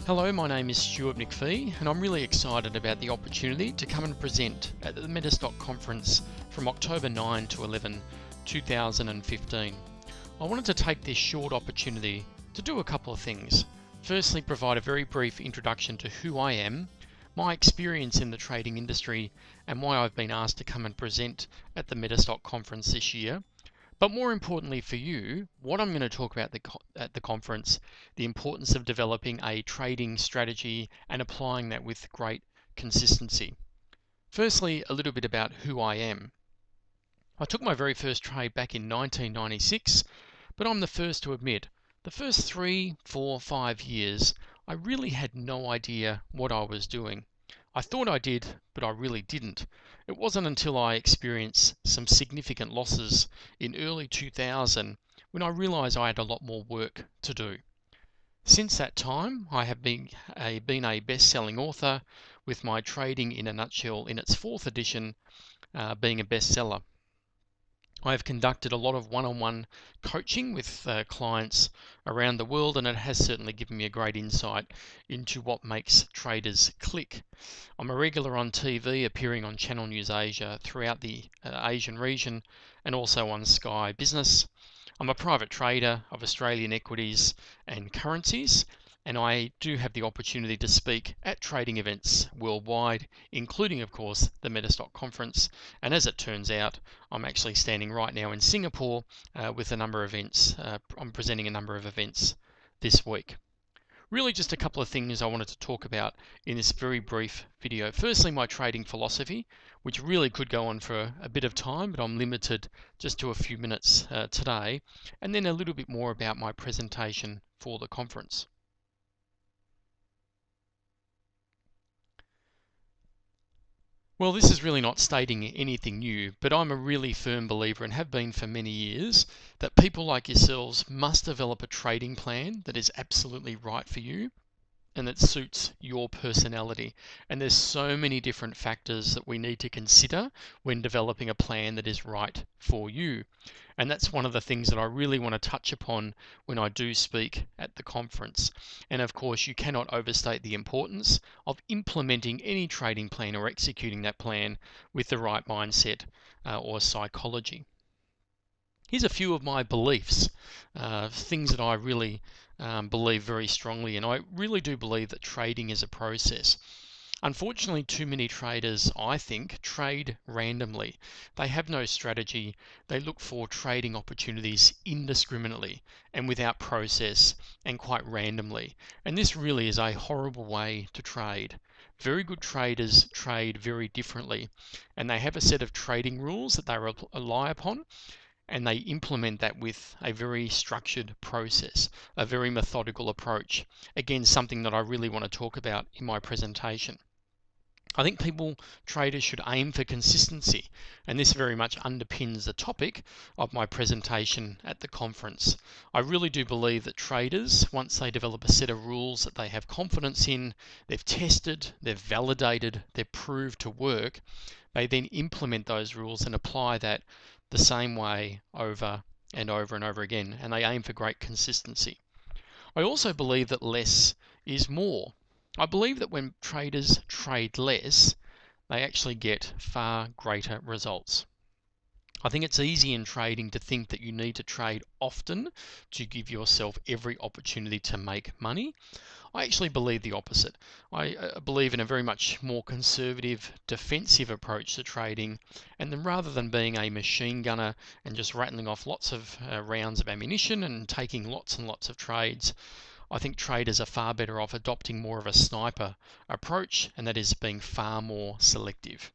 Hello, my name is Stuart McPhee and I'm really excited about the opportunity to come and present at the MetaStock conference from October 9 to 11, 2015. I wanted to take this short opportunity to do a couple of things. Firstly, provide a very brief introduction to who I am, my experience in the trading industry, and why I've been asked to come and present at the MetaStock conference this year. But more importantly for you, what I'm going to talk about at the conference, the importance of developing a trading strategy and applying that with great consistency. Firstly, a little bit about who I am. I took my very first trade back in 1996, but I'm the first to admit, the first 3, 4, 5 years, I really had no idea what I was doing. I thought I did, but I really didn't. It wasn't until I experienced some significant losses in early 2000 when I realised I had a lot more work to do. Since that time, I have been a best-selling author, with my Trading in a Nutshell in its 4th edition being a bestseller. I have conducted a lot of one-on-one coaching with clients around the world, and it has certainly given me a great insight into what makes traders click. I'm a regular on TV, appearing on Channel News Asia throughout the Asian region and also on Sky Business. I'm a private trader of Australian equities and currencies, and I do have the opportunity to speak at trading events worldwide, including, of course, the MetaStock conference. And as it turns out, I'm actually standing right now in Singapore with a number of events. I'm presenting a number of events this week. Really just a couple of things I wanted to talk about in this very brief video. Firstly, my trading philosophy, which really could go on for a bit of time, but I'm limited just to a few minutes today. And then a little bit more about my presentation for the conference. Well, this is really not stating anything new, but I'm a really firm believer, and have been for many years, that people like yourselves must develop a trading plan that is absolutely right for you and that suits your personality. And there's so many different factors that we need to consider when developing a plan that is right for you. And that's one of the things that I really want to touch upon when I do speak at the conference. And of course, you cannot overstate the importance of implementing any trading plan or executing that plan with the right mindset or psychology. Here's a few of my beliefs, things that I really believe very strongly, and I really do believe that trading is a process. Unfortunately, too many traders, I think, trade randomly. They have no strategy. They look for trading opportunities indiscriminately and without process and quite randomly. And this really is a horrible way to trade. Very good traders trade very differently, and they have a set of trading rules that they rely upon, and they implement that with a very structured process, a very methodical approach. Again, something that I really want to talk about in my presentation. I think traders should aim for consistency, and this very much underpins the topic of my presentation at the conference. I really do believe that traders, once they develop a set of rules that they have confidence in, they've tested, they've validated, they're proved to work, they then implement those rules and apply that the same way over and over and over again, and they aim for great consistency. I also believe that less is more. I believe that when traders trade less, they actually get far greater results. I think it's easy in trading to think that you need to trade often to give yourself every opportunity to make money. I actually believe the opposite. I believe in a very much more conservative, defensive approach to trading, and then rather than being a machine gunner and just rattling off lots of rounds of ammunition and taking lots and lots of trades, I think traders are far better off adopting more of a sniper approach, and that is being far more selective.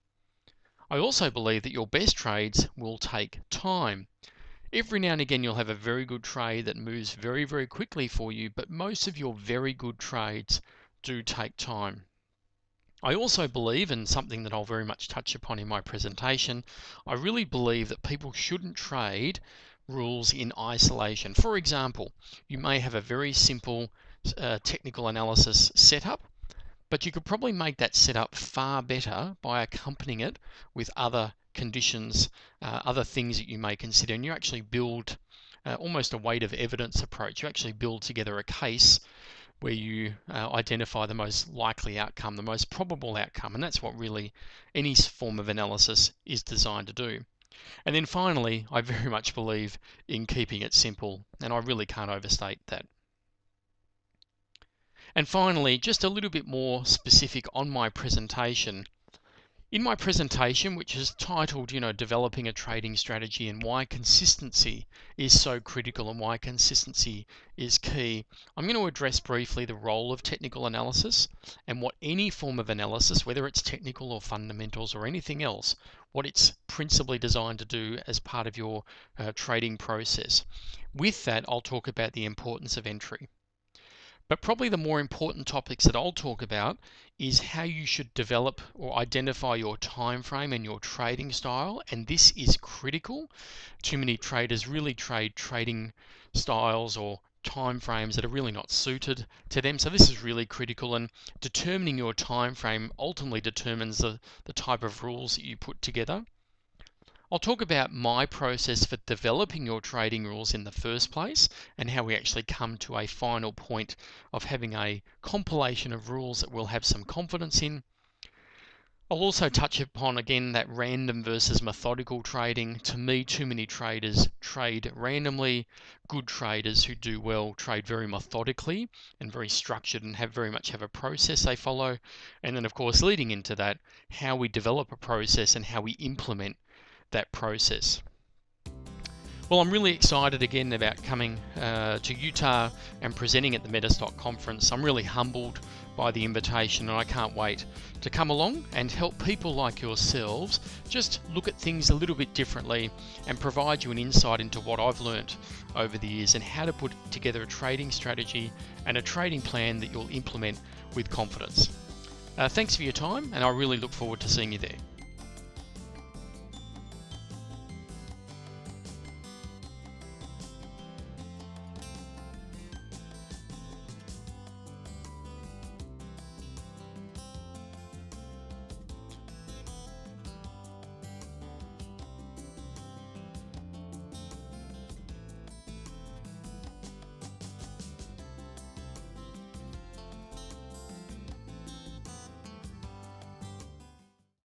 I also believe that your best trades will take time. Every now and again you'll have a very good trade that moves very, very quickly for you, but most of your very good trades do take time. I also believe, and something that I'll very much touch upon in my presentation, I really believe that people shouldn't trade rules in isolation. For example, you may have a very simple technical analysis setup, but you could probably make that setup far better by accompanying it with other conditions, other things that you may consider, and you actually build almost a weight of evidence approach. You actually build together a case where you identify the most likely outcome, the most probable outcome, and that's what really any form of analysis is designed to do. And then finally, I very much believe in keeping it simple, and I really can't overstate that. And finally, just a little bit more specific on my presentation. In my presentation, which is titled, Developing a Trading Strategy and Why Consistency is so critical and why consistency is key, I'm going to address briefly the role of technical analysis and what any form of analysis, whether it's technical or fundamentals or anything else, what it's principally designed to do as part of your trading process. With that, I'll talk about the importance of entry. But probably the more important topics that I'll talk about is how you should develop or identify your time frame and your trading style, and this is critical. Too many traders really trade trading styles or time frames that are really not suited to them. So this is really critical, and determining your time frame ultimately determines the type of rules that you put together. I'll talk about my process for developing your trading rules in the first place and how we actually come to a final point of having a compilation of rules that we'll have some confidence in. I'll also touch upon again that random versus methodical trading. To me, too many traders trade randomly. Good traders who do well trade very methodically and very structured and very much have a process they follow. And then of course, leading into that, how we develop a process and how we implement that process. Well, I'm really excited again about coming to Utah and presenting at the MetaStock conference. I'm really humbled by the invitation, and I can't wait to come along and help people like yourselves just look at things a little bit differently and provide you an insight into what I've learnt over the years and how to put together a trading strategy and a trading plan that you'll implement with confidence. Thanks for your time, and I really look forward to seeing you there.